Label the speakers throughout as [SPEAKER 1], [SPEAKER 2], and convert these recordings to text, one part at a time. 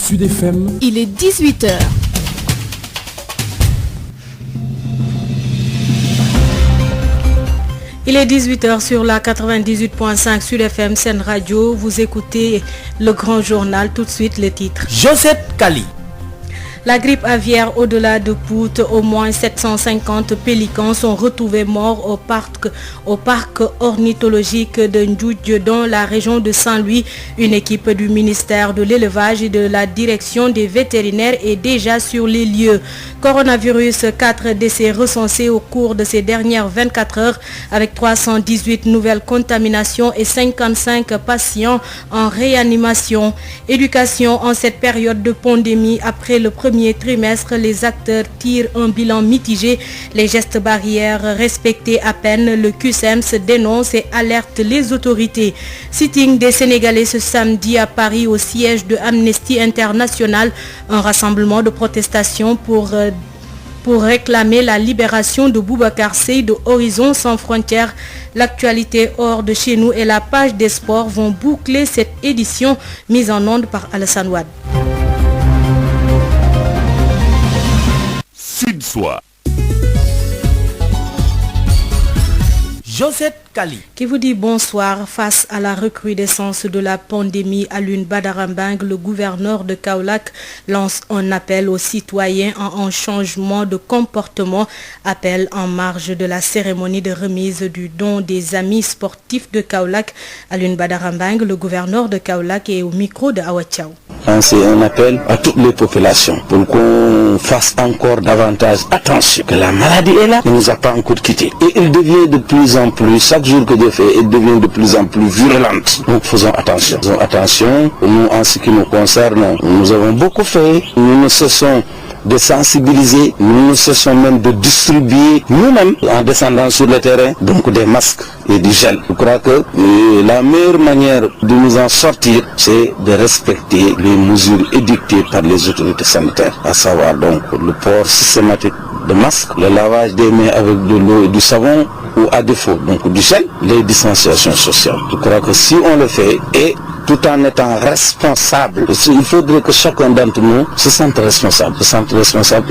[SPEAKER 1] Sud FM.
[SPEAKER 2] Il est 18h. Il est 18h sur la 98.5 Sud FM Sen Radio. Vous écoutez le grand journal. Tout de suite, les titres.
[SPEAKER 1] Josette Kali.
[SPEAKER 2] La grippe aviaire au-delà de Pout, au moins 750 pélicans sont retrouvés morts au parc ornithologique de Ndjoudj dans la région de Saint-Louis. Une équipe du ministère de l'élevage et de la direction des vétérinaires est déjà sur les lieux. Coronavirus, 4 décès recensés au cours de ces dernières 24 heures avec 318 nouvelles contaminations et 55 patients en réanimation. Éducation en cette période de pandémie. Après le premier trimestre, les acteurs tirent un bilan mitigé. Les gestes barrières respectés à peine. Le QCEMS dénonce et alerte les autorités. Sitting des Sénégalais ce samedi à Paris au siège de Amnesty International. Un rassemblement de protestation pour réclamer la libération de Boubacar Seye de Horizon Sans Frontières. L'actualité hors de chez nous et la page des sports vont boucler cette édition mise en onde par Alassane Ouad.
[SPEAKER 1] Sud Soir. Josette Kali.
[SPEAKER 2] Qui vous dit bonsoir. Face à la recrudescence de la pandémie, Alioune Badara Mbengue, le gouverneur de Kaolack, lance un appel aux citoyens en un changement de comportement. Appel en marge de la cérémonie de remise du don des amis sportifs de Kaolack. Alioune Badara Mbengue, le gouverneur de Kaolack, est au micro de Awa Thiaw.
[SPEAKER 3] C'est un appel à toutes les populations pour qu'on fasse encore davantage attention. Que la maladie est là, elle ne nous a pas encore quittés. Et elle devient de plus en plus, chaque jour que Dieu fait, elle devient de plus en plus virulente. Donc faisons attention. Faisons attention. Nous, en ce qui nous concerne, nous avons beaucoup fait. Nous ne cessons de sensibiliser, nous ne cessons même de distribuer nous-mêmes en descendant sur le terrain, donc des masques et du gel. Je crois que la meilleure manière de nous en sortir, c'est de respecter les mesures édictées par les autorités sanitaires, à savoir donc le port systématique de masques, le lavage des mains avec de l'eau et du savon, ou à défaut donc du gel, les distanciations sociales. Je crois que si on le fait, et tout en étant responsable, il faudrait que chacun d'entre nous se sente responsable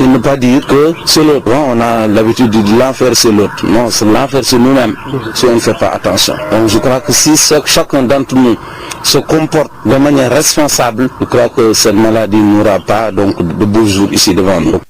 [SPEAKER 3] et ne pas dire que c'est l'autre. Bon, on a l'habitude de l'enfer c'est l'autre. Non, c'est l'enfer c'est nous-mêmes si on ne fait pas attention. Donc je crois que si chacun d'entre nous se comporte de manière responsable, je crois que cette maladie n'aura pas donc de beaux jours ici devant nous.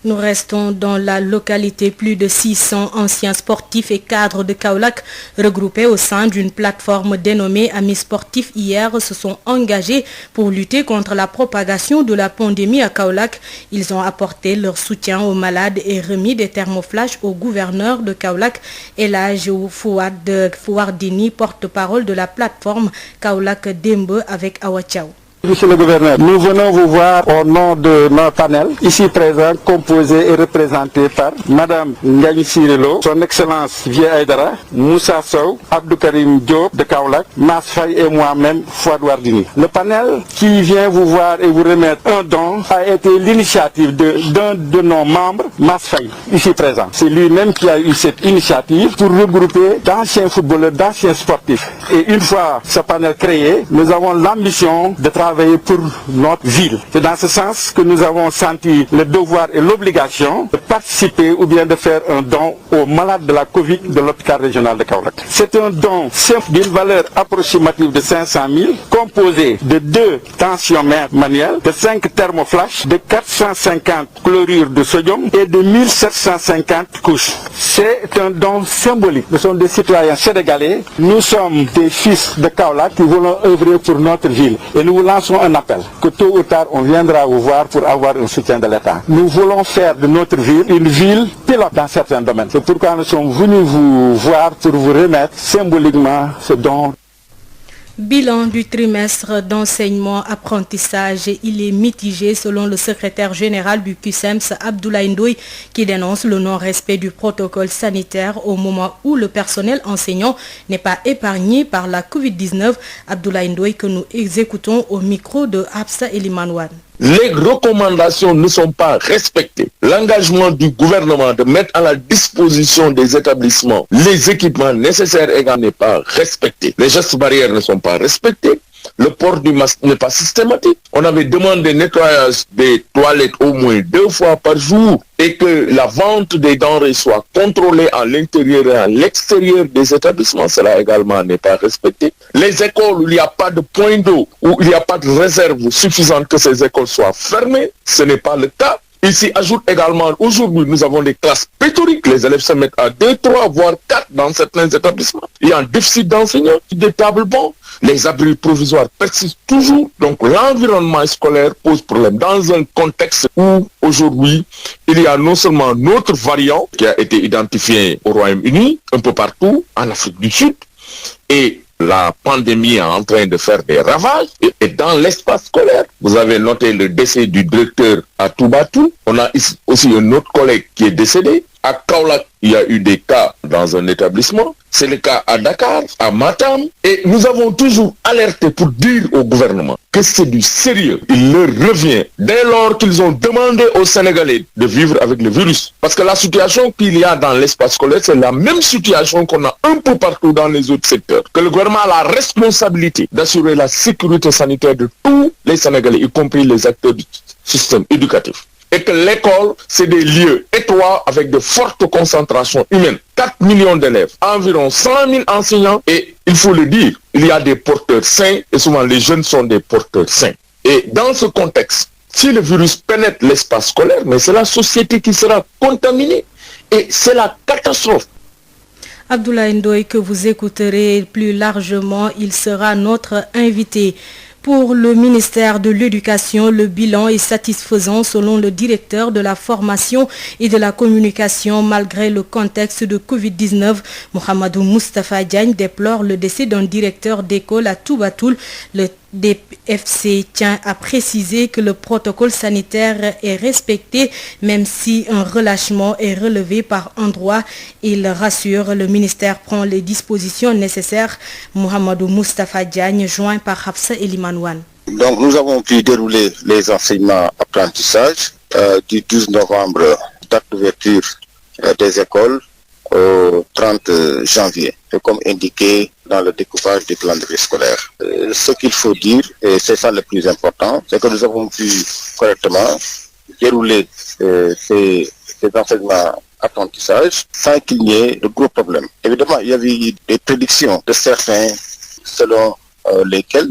[SPEAKER 2] Nous restons dans la localité. Plus de 600 anciens sportifs et cadres de Kaolack regroupés au sein d'une plateforme dénommée Amis Sportifs hier se sont engagés pour lutter contre la propagation de la pandémie à Kaolack. Ils ont apporté leur soutien aux malades et remis des thermoflash au gouverneur de Kaolack, Elhadji Fouardini, porte-parole de la plateforme Kaolack Dembe avec Awa Thiaw.
[SPEAKER 4] Monsieur le gouverneur, nous venons vous voir au nom de notre panel, ici présent, composé et représenté par Madame Ngagne Sirelo, son Excellence Vieux Aïdara, Moussa Sow, Abdou Karim Diop de Kaolack, Mas Faye et moi-même, Fouad Wardini. Le panel qui vient vous voir et vous remettre un don a été l'initiative d'un de nos membres, Mas Faye, ici présent. C'est lui-même qui a eu cette initiative pour regrouper d'anciens footballeurs, d'anciens sportifs. Et une fois ce panel créé, nous avons l'ambition de travailler pour notre ville. C'est dans ce sens que nous avons senti le devoir et l'obligation de participer ou bien de faire un don aux malades de la Covid de l'hôpital régional de Kaolack. C'est un don simple d'une valeur approximative de 500 000, composé de 2 tensiomètres manuels, de 5 thermoflash, de 450 chlorures de sodium et de 1750 couches. C'est un don symbolique. Nous sommes des citoyens sénégalais. Nous sommes des fils de Kaolack qui voulons œuvrer pour notre ville. Et nous voulons un appel, que tôt ou tard on viendra vous voir pour avoir un soutien de l'État. Nous voulons faire de notre ville une ville pilote dans certains domaines. C'est pourquoi nous sommes venus vous voir pour vous remettre symboliquement ce don.
[SPEAKER 2] Bilan du trimestre d'enseignement-apprentissage, il est mitigé selon le secrétaire général du QCEMS, Abdoulaye Ndoye, qui dénonce le non-respect du protocole sanitaire au moment où le personnel enseignant n'est pas épargné par la Covid-19. Abdoulaye Ndoye que nous exécutons au micro de Absa Elimanouane.
[SPEAKER 5] Les recommandations ne sont pas respectées. L'engagement du gouvernement de mettre à la disposition des établissements les équipements nécessaires également n'est pas respecté. Les gestes barrières ne sont pas respectés. le port du masque n'est pas systématique. On avait demandé nettoyage des toilettes au moins 2 fois par jour et que la vente des denrées soit contrôlée à l'intérieur et à l'extérieur des établissements. Cela également n'est pas respecté. Les écoles où il n'y a pas de point d'eau, où il n'y a pas de réserve suffisante que ces écoles soient fermées, ce n'est pas le cas. Ici, ajoute également, aujourd'hui, nous avons des classes pléthoriques. Les élèves se mettent à 2, 3, voire 4 dans certains établissements. Il y a un déficit d'enseignants, des tables bancs. Les abris provisoires persistent toujours. Donc, l'environnement scolaire pose problème dans un contexte où, aujourd'hui, il y a non seulement notre variant qui a été identifié au Royaume-Uni, un peu partout, en Afrique du Sud, et la pandémie est en train de faire des ravages et dans l'espace scolaire. Vous avez noté le décès du directeur à Toubatoul. On a ici aussi un autre collègue qui est décédé. À Kaolack, il y a eu des cas dans un établissement. C'est le cas à Dakar, à Matam. Et nous avons toujours alerté pour dire au gouvernement que c'est du sérieux. Il leur revient dès lors qu'ils ont demandé aux Sénégalais de vivre avec le virus. Parce que la situation qu'il y a dans l'espace scolaire, c'est la même situation qu'on a un peu partout dans les autres secteurs. Que le gouvernement a la responsabilité d'assurer la sécurité sanitaire de tous les Sénégalais, y compris les acteurs du système éducatif. Et que l'école, c'est des lieux étroits avec de fortes concentrations humaines. 4 millions d'élèves, environ 100 000 enseignants et, il faut le dire, il y a des porteurs sains et souvent les jeunes sont des porteurs sains. Et dans ce contexte, si le virus pénètre l'espace scolaire, mais c'est la société qui sera contaminée et c'est la catastrophe.
[SPEAKER 2] Abdoulaye Ndoye, que vous écouterez plus largement, il sera notre invité. Pour le ministère de l'Éducation, le bilan est satisfaisant selon le directeur de la formation et de la communication. Malgré le contexte de Covid-19, Mohamedou Moustapha Diagne déplore le décès d'un directeur d'école à Toubatoul. Le DFC tient à préciser que le protocole sanitaire est respecté, même si un relâchement est relevé par endroit. Il rassure, le ministère prend les dispositions nécessaires. Mohamedou Moustapha Diagne, joint par Hafsa Elimanouane.
[SPEAKER 1] Donc nous avons pu dérouler les enseignements apprentissages du 12 novembre, date d'ouverture des écoles, au 30 janvier. Et comme indiqué dans le découpage du calendrier scolaire. Ce qu'il faut dire, et c'est ça le plus important, c'est que nous avons pu correctement dérouler ces enseignements apprentissages sans qu'il n'y ait de gros problèmes. Évidemment, il y avait eu des prédictions de certains selon lesquelles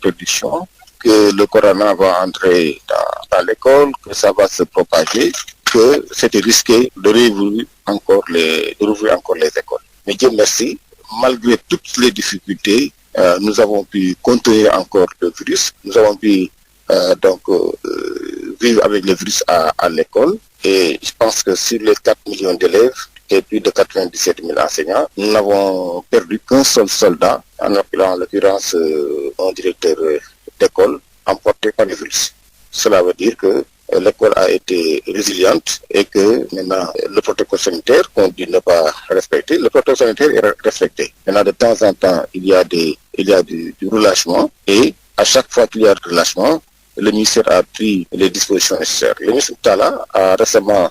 [SPEAKER 1] prédictions, que le corona va entrer dans l'école, que ça va se propager, que c'était risqué de rouvrir encore les écoles. Mais Dieu merci, malgré toutes les difficultés, nous avons pu contenir encore le virus. Nous avons pu vivre avec le virus à l'école. Et je pense que sur les 4 millions d'élèves et plus de 97 000 enseignants, nous n'avons perdu qu'un seul soldat, en l'occurrence un directeur d'école emporté par le virus. Cela veut dire que l'école a été résiliente et que maintenant le protocole sanitaire qu'on dit ne pas respecter, le protocole sanitaire est respecté. Maintenant de temps en temps il y a du relâchement et à chaque fois qu'il y a du relâchement, le ministère a pris les dispositions nécessaires. Le ministre Tala a récemment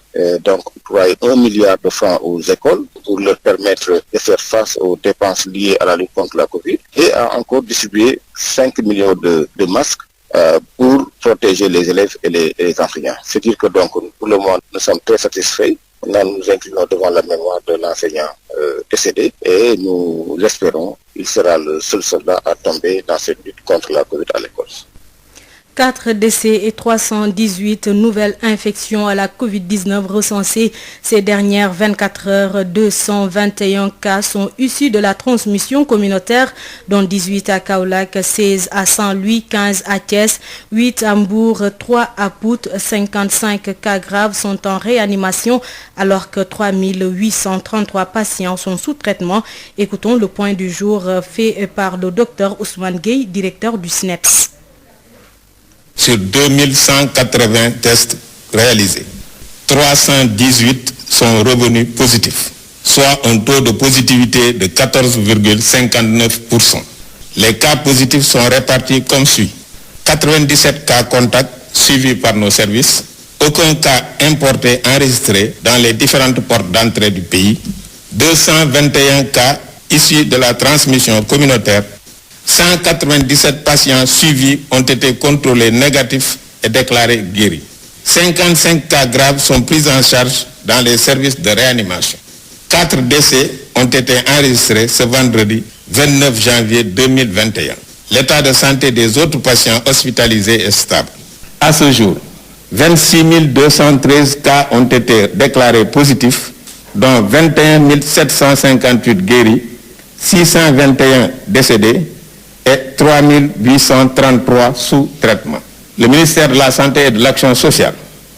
[SPEAKER 1] octroyé 1 milliard de francs aux écoles pour leur permettre de faire face aux dépenses liées à la lutte contre la Covid et a encore distribué 5 millions de masques pour protéger les élèves et les enseignants. C'est-à-dire que donc, pour le moment, nous sommes très satisfaits. Nous nous inclinons devant la mémoire de l'enseignant décédé et nous espérons qu'il sera le seul soldat à tomber dans cette lutte contre la Covid à l'école.
[SPEAKER 2] 4 décès et 318 nouvelles infections à la Covid-19 recensées ces dernières 24 heures. 221 cas sont issus de la transmission communautaire, dont 18 à Kaolack, 16 à Saint-Louis, 15 à Thiès, 8 à Mbour, 3 à Pout. 55 cas graves sont en réanimation, alors que 3833 patients sont sous traitement. Écoutons le point du jour fait par le docteur Ousmane Gueye, directeur du SNEPS.
[SPEAKER 6] Sur 2180 tests réalisés, 318 sont revenus positifs, soit un taux de positivité de 14,59%. Les cas positifs sont répartis comme suit. 97 cas contacts suivis par nos services, aucun cas importé enregistré dans les différentes portes d'entrée du pays, 221 cas issus de la transmission communautaire, 197 patients suivis ont été contrôlés négatifs et déclarés guéris. 55 cas graves sont pris en charge dans les services de réanimation. 4 décès ont été enregistrés ce vendredi 29 janvier 2021. L'état de santé des autres patients hospitalisés est stable. À ce jour, 26 213 cas ont été déclarés positifs, dont 21 758 guéris, 621 décédés et 3 833 sous traitement. Le ministère de la Santé et de l'Action sociale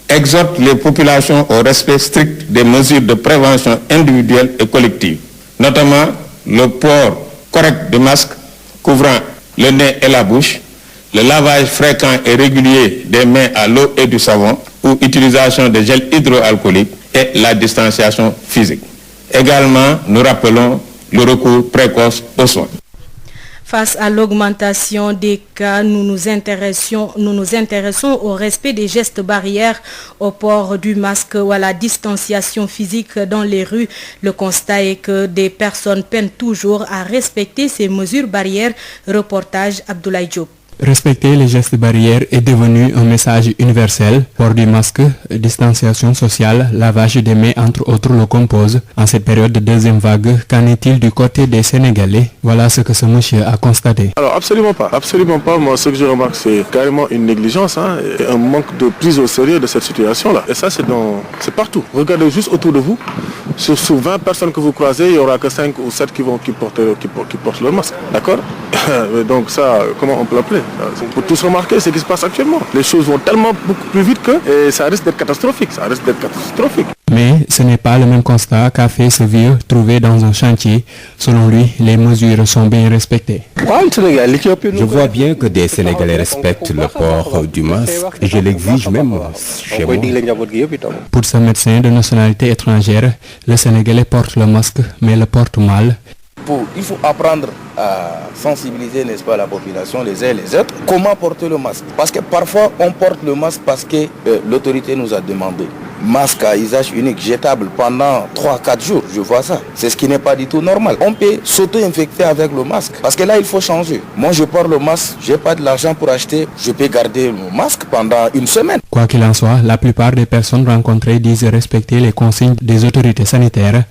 [SPEAKER 6] exhorte les populations au respect strict des mesures de prévention individuelle et collective, notamment le port correct de masques couvrant le nez et la bouche, le lavage fréquent et régulier des mains à l'eau et du savon ou utilisation de gel hydroalcoolique et la distanciation physique. Également, nous rappelons le recours précoce aux soins.
[SPEAKER 2] Face à l'augmentation des cas, nous nous intéressons au respect des gestes barrières, au port du masque ou à la distanciation physique dans les rues. Le constat est que des personnes peinent toujours à respecter ces mesures barrières. Reportage Abdoulaye Diop.
[SPEAKER 7] Respecter les gestes barrières est devenu un message universel. Port du masque, distanciation sociale, lavage des mains entre autres le composent. En cette période de deuxième vague, qu'en est-il du côté des Sénégalais? Voilà ce que ce monsieur a constaté.
[SPEAKER 8] Alors absolument pas. Moi ce que je remarque c'est carrément une négligence, et un manque de prise au sérieux de cette situation-là. Et ça c'est partout. Regardez juste autour de vous. Sur 20 personnes que vous croisez, il n'y aura que 5 ou 7 qui portent leur masque. D'accord? Donc ça, comment on peut l'appeler? On peut tous remarquer ce qui se passe actuellement. Les choses vont tellement beaucoup plus vite que ça risque d'être catastrophique.
[SPEAKER 7] Mais ce n'est pas le même constat qu'a fait ce vieux trouvé dans un chantier. Selon lui, les mesures sont bien respectées.
[SPEAKER 9] Je vois bien que des Sénégalais respectent le port du masque et je l'exige même chez moi.
[SPEAKER 7] Pour ce médecin de nationalité étrangère, le Sénégalais porte le masque mais le porte mal.
[SPEAKER 10] Il faut apprendre à sensibiliser, n'est-ce pas, la population, les uns et les autres, comment porter le masque. Parce que parfois, on porte le masque parce que l'autorité nous a demandé. Masque à usage unique, jetable pendant 3-4 jours, je vois ça. C'est ce qui n'est pas du tout normal. On peut s'auto-infecter avec le masque. Parce que là, il faut changer. Moi, je porte le masque, je n'ai pas de l'argent pour acheter. Je peux garder le masque pendant une semaine.
[SPEAKER 7] Quoi qu'il en soit, la plupart des personnes rencontrées disent respecter les consignes des autorités sanitaires.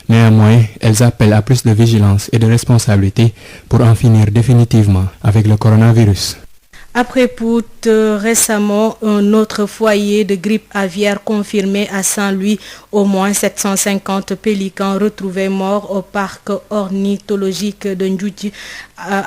[SPEAKER 7] Néanmoins, elles appellent à plus de vigilance et de responsabilité pour en finir définitivement avec le coronavirus.
[SPEAKER 2] Après Pout, récemment, un autre foyer de grippe aviaire confirmé à Saint-Louis. Au moins 750 pélicans retrouvés morts au parc ornithologique de Ndjoudji.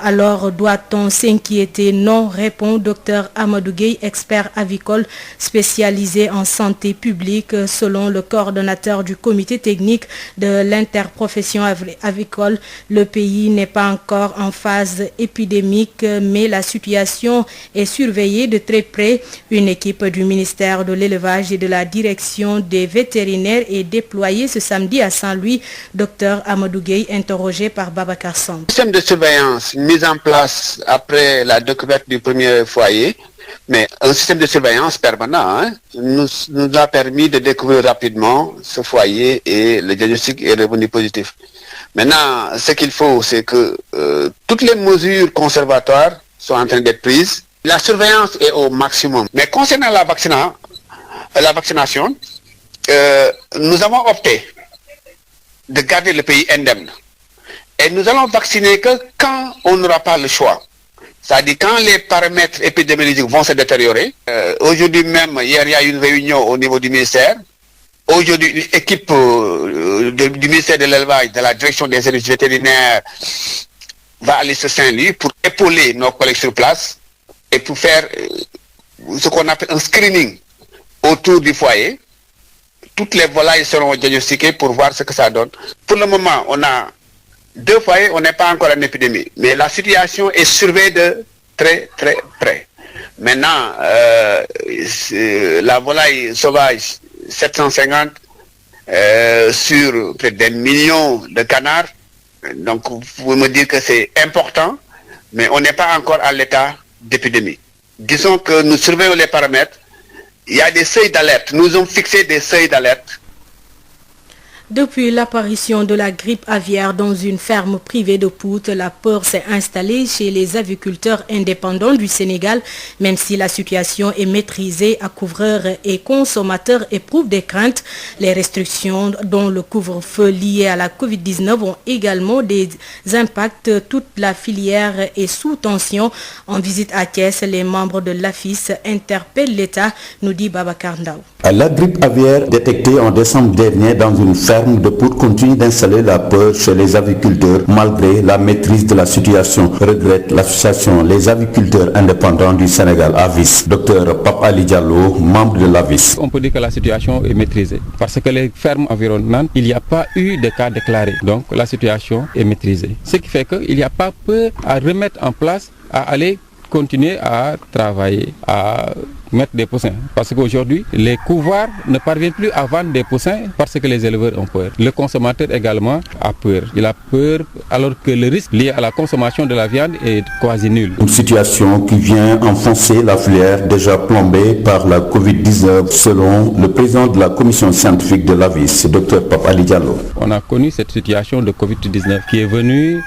[SPEAKER 2] Alors, doit-on s'inquiéter? Non, répond Dr Amadou Gueye, expert avicole spécialisé en santé publique. Selon le coordonnateur du comité technique de l'interprofession avicole, le pays n'est pas encore en phase épidémique, mais la situation est surveillée de très près. Une équipe du ministère de l'élevage et de la direction des vétérinaires est déployée ce samedi à Saint-Louis. Dr Amadou Gueye, interrogé par Babacar Samb.
[SPEAKER 11] Le système de surveillance mis en place après la découverte du premier foyer, mais un système de surveillance permanent, nous a permis de découvrir rapidement ce foyer et le diagnostic est revenu positif. Maintenant, ce qu'il faut, c'est que toutes les mesures conservatoires sont en train d'être prises. La surveillance est au maximum. Mais concernant la vaccination, nous avons opté de garder le pays indemne. Et nous allons vacciner que quand on n'aura pas le choix. C'est-à-dire quand les paramètres épidémiologiques vont se détériorer. Aujourd'hui même, hier, il y a eu une réunion au niveau du ministère. Aujourd'hui, une équipe du ministère de l'élevage, de la direction des services vétérinaires, va aller sur Saint-Louis pour épauler nos collègues sur place et pour faire ce qu'on appelle un screening autour du foyer. Toutes les volailles seront diagnostiquées pour voir ce que ça donne. Pour le moment, on a 2 foyers, on n'est pas encore en épidémie. Mais la situation est surveillée de très très près. Maintenant, la volaille sauvage, 750 sur près d'1 million de canards. Donc, vous pouvez me dire que c'est important, mais on n'est pas encore à l'état d'épidémie. Disons que nous surveillons les paramètres. Il y a des seuils d'alerte. Nous avons fixé des seuils d'alerte.
[SPEAKER 2] Depuis l'apparition de la grippe aviaire dans une ferme privée de Pout, la peur s'est installée chez les aviculteurs indépendants du Sénégal. Même si la situation est maîtrisée, couvreurs et consommateurs éprouvent des craintes. Les restrictions dont le couvre-feu lié à la Covid-19 ont également des impacts. Toute la filière est sous tension. En visite à Thiès, les membres de l'AFIS interpellent l'État, nous dit Babacar Ndao.
[SPEAKER 12] La grippe aviaire détectée en décembre dernier dans une ferme de Pout continue d'installer la peur chez les aviculteurs malgré la maîtrise de la situation, regrette l'association Les aviculteurs indépendants du Sénégal, AVIS. Docteur Pape Ali Diallo, membre de l'AVIS.
[SPEAKER 13] On peut dire que la situation est maîtrisée parce que les fermes environnantes, il n'y a pas eu de cas déclarés. Donc la situation est maîtrisée. Ce qui fait qu'il n'y a pas peur à remettre en place, à aller continuer à travailler, à mettre des poussins. Parce qu'aujourd'hui, les couvoirs ne parviennent plus à vendre des poussins parce que les éleveurs ont peur. Le consommateur également a peur. Il a peur alors que le risque lié à la consommation de la viande est quasi nul.
[SPEAKER 12] Une situation qui vient enfoncer la filière déjà plombée par la Covid-19 selon le président de la commission scientifique de l'AVIS, Dr Pape Ali Diallo.
[SPEAKER 13] On a connu cette situation de Covid-19 qui est venue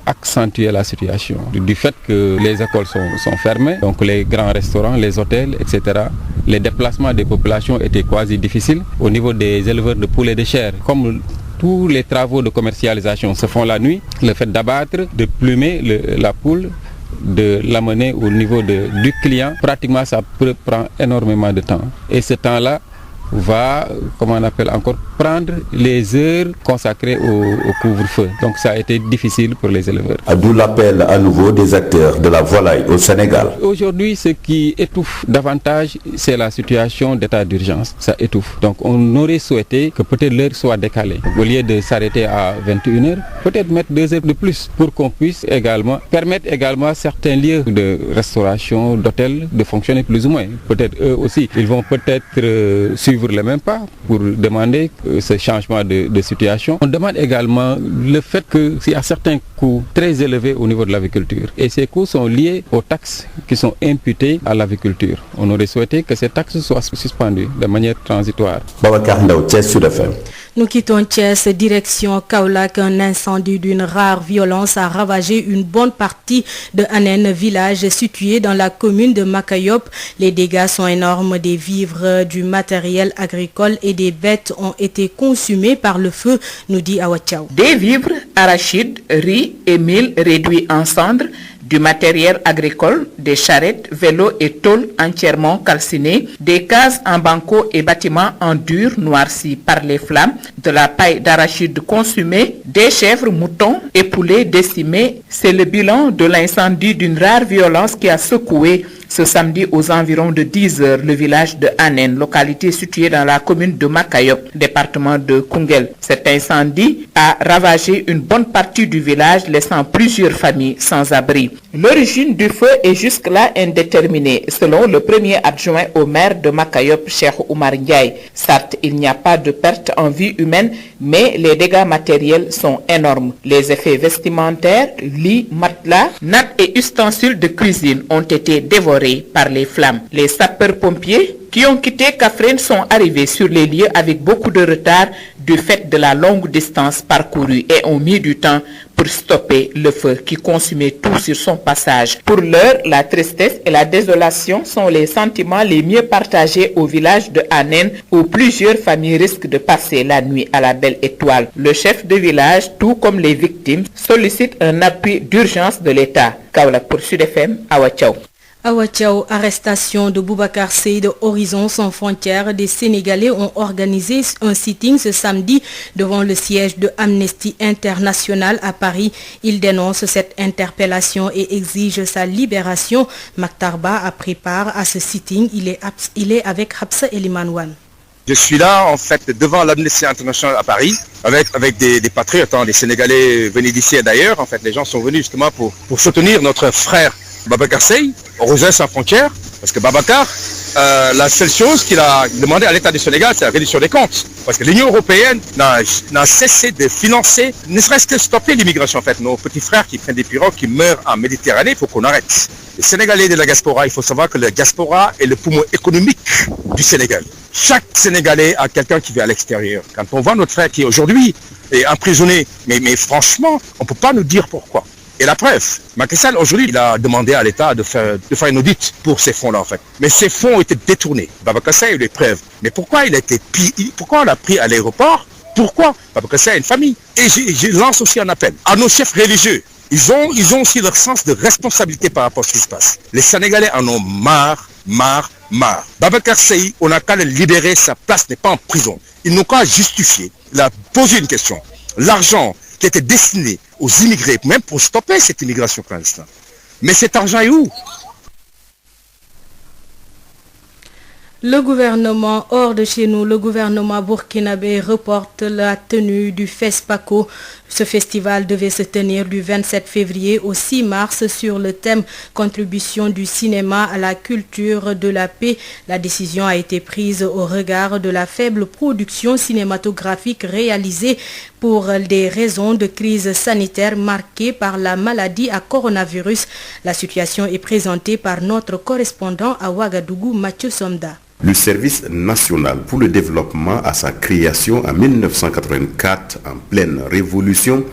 [SPEAKER 13] accentuer la situation du fait que les écoles sont fermées, donc les grands restaurants, les hôtels, etc. Les déplacements des populations étaient quasi difficiles. Au niveau des éleveurs de poules et de chair, comme tous les travaux de commercialisation se font la nuit, le fait d'abattre, de plumer la poule, de l'amener au niveau du client, pratiquement ça prend énormément de temps. Et ce temps-là va, prendre les heures consacrées au couvre-feu. Donc ça a été difficile pour les éleveurs.
[SPEAKER 12] D'où l'appel à nouveau des acteurs de la volaille au Sénégal.
[SPEAKER 13] Aujourd'hui, ce qui étouffe davantage, c'est la situation d'état d'urgence. Ça étouffe. Donc on aurait souhaité que peut-être l'heure soit décalée. Au lieu de s'arrêter à 21h, peut-être mettre 2 heures de plus pour qu'on puisse également permettre également certains lieux de restauration, d'hôtels de fonctionner plus ou moins. Peut-être eux aussi, ils vont peut-être suivre les mêmes pas pour demander ce changement de situation. On demande également le fait qu'il y a certains coûts très élevés au niveau de l'aviculture et ces coûts sont liés aux taxes qui sont imputées à l'aviculture. On aurait souhaité que ces taxes soient suspendues de manière transitoire.
[SPEAKER 12] Babacar Ndao, Thiès Sud FM.
[SPEAKER 2] Nous quittons Thiès, direction Kaolack. Un incendie d'une rare violence a ravagé une bonne partie de Anen, village situé dans la commune de Makayop. Les dégâts sont énormes. Des vivres, du matériel agricole et des bêtes ont été consumés par le feu, nous dit Awachao.
[SPEAKER 14] Des vivres, arachides, riz et mil réduits en cendres, du matériel agricole, des charrettes, vélos et tôles entièrement calcinées, des cases en banco et bâtiments en dur noircis par les flammes, de la paille d'arachide consumée, des chèvres, moutons et poulets décimés. C'est le bilan de l'incendie d'une rare violence qui a secoué ce samedi aux environs de 10 heures le village de Anen, localité située dans la commune de Makayop, département de Koungheul. Cet incendie a ravagé une bonne partie du village, laissant plusieurs familles sans abri. L'origine du feu est jusque-là indéterminée, selon le premier adjoint au maire de Makayop, Cheikh Oumar Ndiaye. Certes, il n'y a pas de perte en vie humaine, mais les dégâts matériels sont énormes. Les effets vestimentaires, lits, matelas, nattes et ustensiles de cuisine ont été dévorés par les flammes. Les sapeurs-pompiers qui ont quitté Kaffrine sont arrivés sur les lieux avec beaucoup de retard du fait de la longue distance parcourue et ont mis du temps pour stopper le feu qui consumait tout sur son passage. Pour l'heure, la tristesse et la désolation sont les sentiments les mieux partagés au village de Anen où plusieurs familles risquent de passer la nuit à la belle étoile. Le chef de village, tout comme les victimes, sollicite un appui d'urgence de l'État. Kaolack pour Sud FM, Awachao.
[SPEAKER 2] Awachao, arrestation de Boubacar Seye de Horizon sans frontières. Des Sénégalais ont organisé un sitting ce samedi devant le siège de Amnesty International à Paris. Ils dénoncent cette interpellation et exigent sa libération. Maktarba a pris part à ce sitting. Il est avec Hapsa Elimanouane.
[SPEAKER 15] Je suis là, en fait, devant l'Amnesty International à Paris, avec des patriotes, des Sénégalais venus d'ici et d'ailleurs. En fait, les gens sont venus justement pour soutenir notre frère Babacar Seye, Horizon sans frontières, parce que Babacar, la seule chose qu'il a demandé à l'État du Sénégal, c'est la réduction des comptes. Parce que l'Union européenne n'a cessé de financer, ne serait-ce que stopper l'immigration. En fait, nos petits frères qui prennent des pirogues, qui meurent en Méditerranée, il faut qu'on arrête. Les Sénégalais de la diaspora, il faut savoir que la diaspora est le poumon économique du Sénégal. Chaque Sénégalais a quelqu'un qui vit à l'extérieur. Quand on voit notre frère qui aujourd'hui est emprisonné, mais franchement, on ne peut pas nous dire pourquoi. Et la preuve, Macky Sall aujourd'hui, il a demandé à l'État de faire une audit pour ces fonds-là en fait. Mais ces fonds ont été détournés. Babacar Seye a eu les preuves. Mais pourquoi pourquoi on l'a pris à l'aéroport? Pourquoi? Babacar Seye a une famille. Et je lance aussi un appel à nos chefs religieux. Ils ont aussi leur sens de responsabilité par rapport à ce qui se passe. Les Sénégalais en ont marre. Babacar Seye, on n'a qu'à le libérer, sa place n'est pas en prison. Ils n'ont qu'à justifier. Il a posé une question. L'argent qui était destiné aux immigrés, même pour stopper cette immigration clandestine. Mais cet argent est où?
[SPEAKER 2] Le gouvernement hors de chez nous, le gouvernement burkinabé reporte la tenue du FESPACO. Ce festival devait se tenir du 27 février au 6 mars sur le thème « Contribution du cinéma à la culture de la paix ». La décision a été prise au regard de la faible production cinématographique réalisée pour des raisons de crise sanitaire marquée par la maladie à coronavirus. La situation est présentée par notre correspondant à Ouagadougou, Mathieu Somda.
[SPEAKER 16] Le Service national pour le développement à sa création en 1984, en pleine révolution,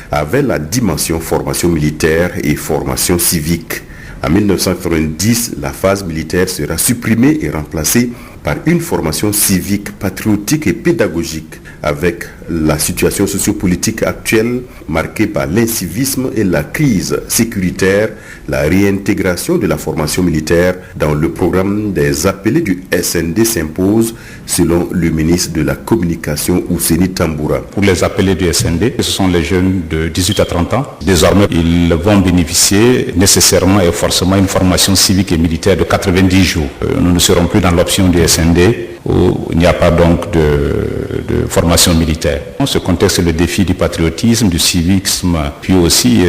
[SPEAKER 16] avait la dimension formation militaire et formation civique. En 1990, la phase militaire sera supprimée et remplacée par une formation civique, patriotique et pédagogique. Avec la situation sociopolitique actuelle marquée par l'incivisme et la crise sécuritaire, la réintégration de la formation militaire dans le programme des appelés du SND s'impose, selon le ministre de la Communication Ouseni Tamboura.
[SPEAKER 17] Pour les appelés du SND, ce sont les jeunes de 18 à 30 ans. Désormais, ils vont bénéficier nécessairement et forcément une formation civique et militaire de 90 jours. Nous ne serons plus dans l'option du SND où il n'y a pas donc de formation militaire. Ce contexte, c'est le défi du patriotisme, du civisme, puis aussi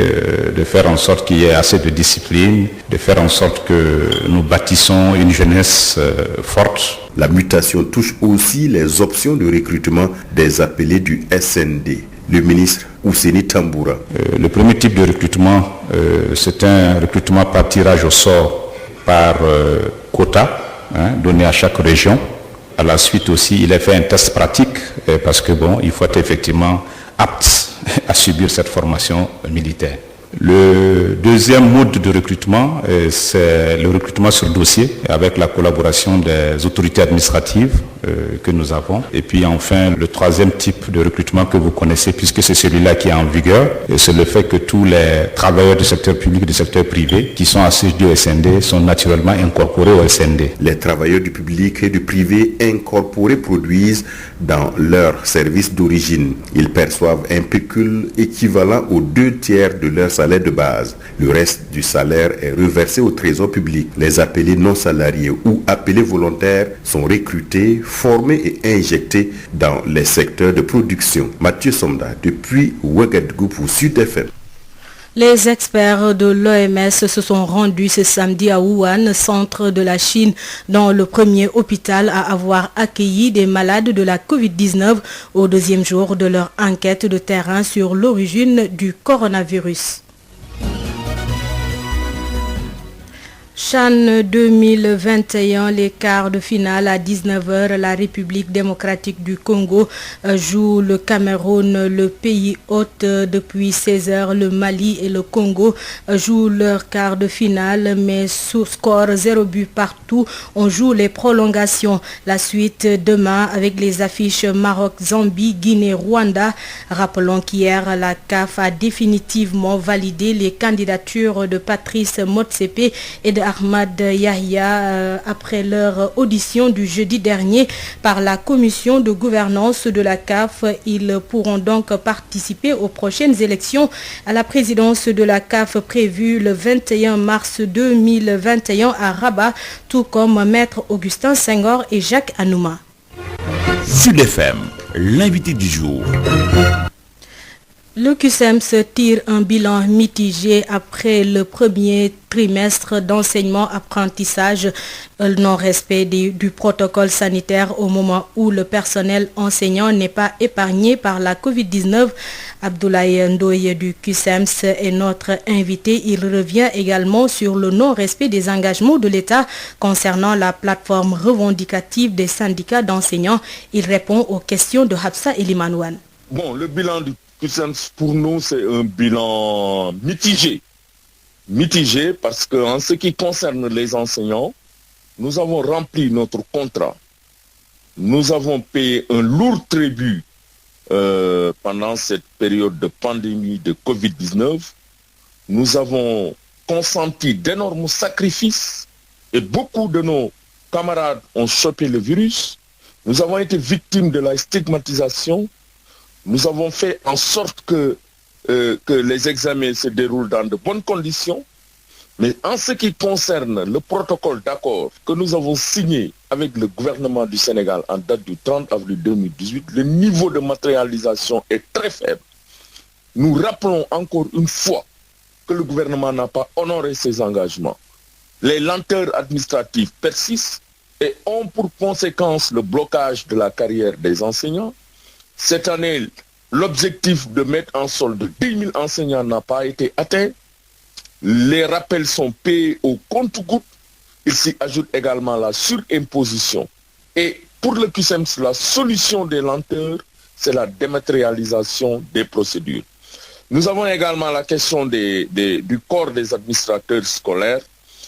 [SPEAKER 17] de faire en sorte qu'il y ait assez de discipline, de faire en sorte que nous bâtissons une jeunesse forte.
[SPEAKER 16] La mutation touche aussi les options de recrutement des appelés du SND. Le ministre Ouseni Tamboura.
[SPEAKER 17] Le premier type de recrutement, c'est un recrutement par tirage au sort, par quota, donné à chaque région. À la suite aussi, il a fait un test pratique parce que il faut être effectivement apte à subir cette formation militaire. Le deuxième mode de recrutement, c'est le recrutement sur dossier avec la collaboration des autorités administratives que nous avons. Et puis enfin, le troisième type de recrutement que vous connaissez, puisque c'est celui-là qui est en vigueur, c'est le fait que tous les travailleurs du secteur public et du secteur privé qui sont assidus au SND sont naturellement incorporés au SND.
[SPEAKER 16] Les travailleurs du public et du privé incorporés produisent dans leur service d'origine. Ils perçoivent un pécule équivalent aux 2/3 de leur salaire de base. Le reste du salaire est reversé au trésor public. Les appelés non salariés ou appelés volontaires sont recrutés, formés et injectés dans les secteurs de production. Mathieu Somda, depuis Ouagadougou pour Sud FM.
[SPEAKER 2] Les experts de l'OMS se sont rendus ce samedi à Wuhan, centre de la Chine, dans le premier hôpital à avoir accueilli des malades de la Covid-19 au deuxième jour de leur enquête de terrain sur l'origine du coronavirus. CHAN 2021, les quarts de finale à 19h, la République démocratique du Congo joue le Cameroun, le pays hôte. Depuis 16h, le Mali et le Congo jouent leur quart de finale, mais sous score 0 but partout. On joue les prolongations. La suite demain avec les affiches Maroc, Zambie, Guinée, Rwanda. Rappelons qu'hier, la CAF a définitivement validé les candidatures de Patrice Motsepe et de Ahmad Yahya après leur audition du jeudi dernier par la commission de gouvernance de la CAF. Ils pourront donc participer aux prochaines élections à la présidence de la CAF prévues le 21 mars 2021 à Rabat, tout comme Maître Augustin Senghor et Jacques Anouma.
[SPEAKER 18] Sud FM, l'invité du jour.
[SPEAKER 2] Le CUSEMS tire un bilan mitigé après le premier trimestre d'enseignement-apprentissage, le non-respect du protocole sanitaire au moment où le personnel enseignant n'est pas épargné par la Covid-19. Abdoulaye Ndoye du CUSEMS est notre invité. Il revient également sur le non-respect des engagements de l'État concernant la plateforme revendicative des syndicats d'enseignants. Il répond aux questions de Hafsa Elimanouane.
[SPEAKER 5] Bon, le bilan du CUSEMS, pour nous, c'est un bilan mitigé. Mitigé parce qu'en ce qui concerne les enseignants, nous avons rempli notre contrat. Nous avons payé un lourd tribut pendant cette période de pandémie de Covid-19. Nous avons consenti d'énormes sacrifices et beaucoup de nos camarades ont chopé le virus. Nous avons été victimes de la stigmatisation. Nous avons fait en sorte que les examens se déroulent dans de bonnes conditions. Mais en ce qui concerne le protocole d'accord que nous avons signé avec le gouvernement du Sénégal en date du 30 avril 2018, le niveau de matérialisation est très faible. Nous rappelons encore une fois que le gouvernement n'a pas honoré ses engagements. Les lenteurs administratives persistent et ont pour conséquence le blocage de la carrière des enseignants. Cette année, l'objectif de mettre en solde 10 000 enseignants n'a pas été atteint. Les rappels sont payés au compte-gouttes. Il s'y ajoute également la surimposition. Et pour le CUSEMS, la solution des lenteurs, c'est la dématérialisation des procédures. Nous avons également la question du corps des administrateurs scolaires.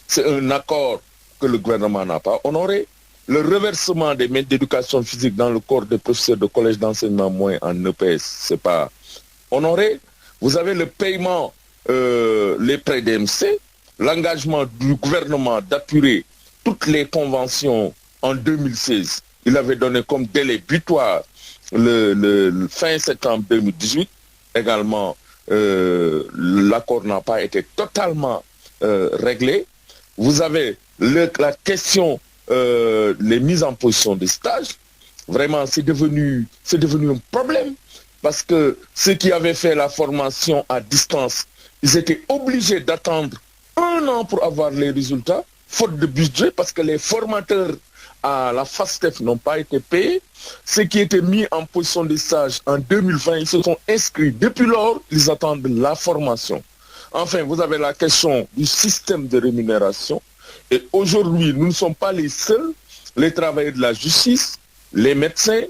[SPEAKER 5] C'est un accord que le gouvernement n'a pas honoré. Le reversement des maîtres d'éducation physique dans le corps des professeurs de collège d'enseignement moyen en EPS, ce n'est pas honoré. Vous avez le paiement, les prêts d'MC, l'engagement du gouvernement d'appuyer toutes les conventions en 2016. Il avait donné comme délai butoir le fin septembre 2018. Également, l'accord n'a pas été totalement réglé. Vous avez la question les mises en position de stage. Vraiment, c'est devenu un problème parce que ceux qui avaient fait la formation à distance, ils étaient obligés d'attendre 1 an pour avoir les résultats, faute de budget, parce que les formateurs à la FASTEF n'ont pas été payés. Ceux qui étaient mis en position de stage en 2020, ils se sont inscrits. Depuis lors, ils attendent la formation. Enfin, vous avez la question du système de rémunération. Et aujourd'hui, nous ne sommes pas les seuls, les travailleurs de la justice, les médecins,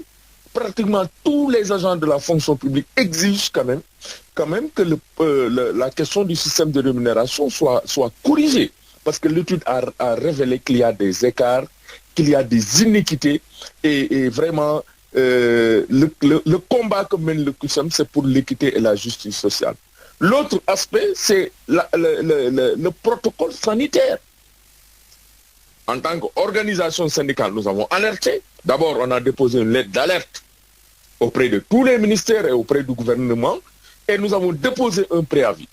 [SPEAKER 5] pratiquement tous les agents de la fonction publique exigent quand même que la question du système de rémunération soit corrigée. Parce que l'étude a révélé qu'il y a des écarts, qu'il y a des iniquités. Et vraiment, le combat que mène le CUSEMS, c'est pour l'équité et la justice sociale. L'autre aspect, c'est le protocole sanitaire. En tant qu'organisation syndicale, nous avons alerté. D'abord, on a déposé une lettre d'alerte auprès de tous les ministères et auprès du gouvernement. Et nous avons déposé un préavis.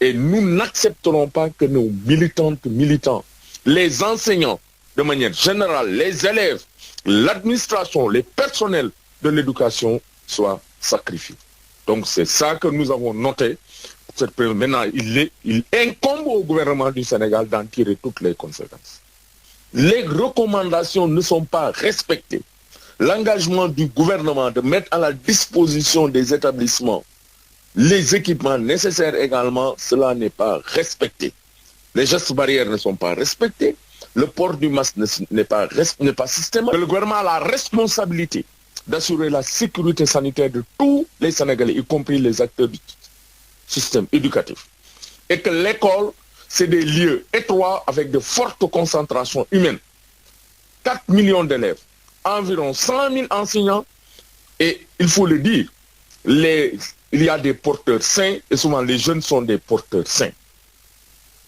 [SPEAKER 5] Et nous n'accepterons pas que nos militants, les enseignants, de manière générale, les élèves, l'administration, les personnels de l'éducation soient sacrifiés. Donc c'est ça que nous avons noté. Maintenant, il incombe au gouvernement du Sénégal d'en tirer toutes les conséquences. Les recommandations ne sont pas respectées. L'engagement du gouvernement de mettre à la disposition des établissements les équipements nécessaires également, cela n'est pas respecté. Les gestes barrières ne sont pas respectés. Le port du masque n'est pas systématique. Le gouvernement a la responsabilité d'assurer la sécurité sanitaire de tous les Sénégalais, y compris les acteurs du système éducatif. Et que l'école, c'est des lieux étroits avec de fortes concentrations humaines. 4 millions d'élèves, environ 100 000 enseignants, et il faut le dire, il y a des porteurs sains, et souvent les jeunes sont des porteurs sains.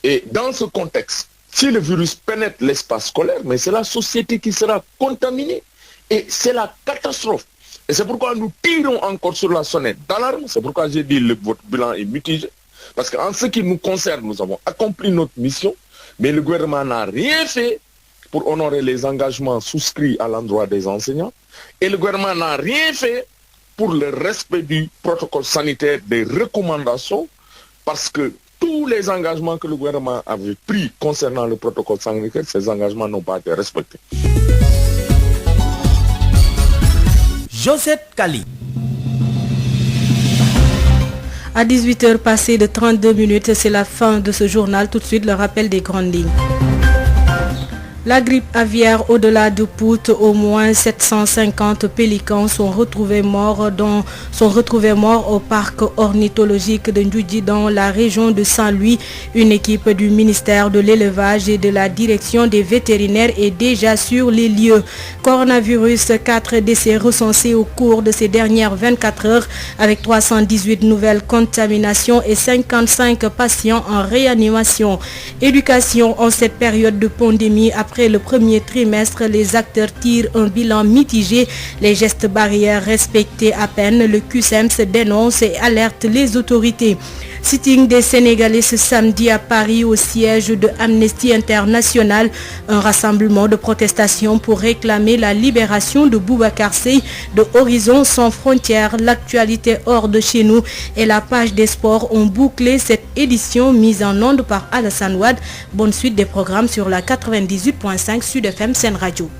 [SPEAKER 5] Et dans ce contexte, si le virus pénètre l'espace scolaire, mais c'est la société qui sera contaminée. Et c'est la catastrophe. Et c'est pourquoi nous tirons encore sur la sonnette d'alarme. C'est pourquoi j'ai dit que votre bilan est mitigé. Parce qu'en ce qui nous concerne, nous avons accompli notre mission, mais le gouvernement n'a rien fait pour honorer les engagements souscrits à l'endroit des enseignants. Et le gouvernement n'a rien fait pour le respect du protocole sanitaire, des recommandations, parce que tous les engagements que le gouvernement avait pris concernant le protocole sanitaire, ces engagements n'ont pas été respectés.
[SPEAKER 18] Josette Kali.
[SPEAKER 2] À 18h passées de 32 minutes, c'est la fin de ce journal. Tout de suite, le rappel des grandes lignes. La grippe aviaire au-delà de Pout, au moins 750 pélicans sont retrouvés morts au parc ornithologique de Ndjoudji dans la région de Saint-Louis. Une équipe du ministère de l'élevage et de la direction des vétérinaires est déjà sur les lieux. Coronavirus, 4 décès recensés au cours de ces dernières 24 heures avec 318 nouvelles contaminations et 55 patients en réanimation. Éducation en cette période de pandémie. Après le premier trimestre, les acteurs tirent un bilan mitigé. Les gestes barrières respectés à peine. Le QSEMS dénonce et alerte les autorités. Sitting des Sénégalais ce samedi à Paris au siège de Amnesty International. Un rassemblement de protestation pour réclamer la libération de Boubacar Seye de Horizon Sans Frontières. L'actualité hors de chez nous et la page des sports ont bouclé cette édition mise en onde par Alassane Wade. Bonne suite des programmes sur la 98.5 Sud FM Sen Radio.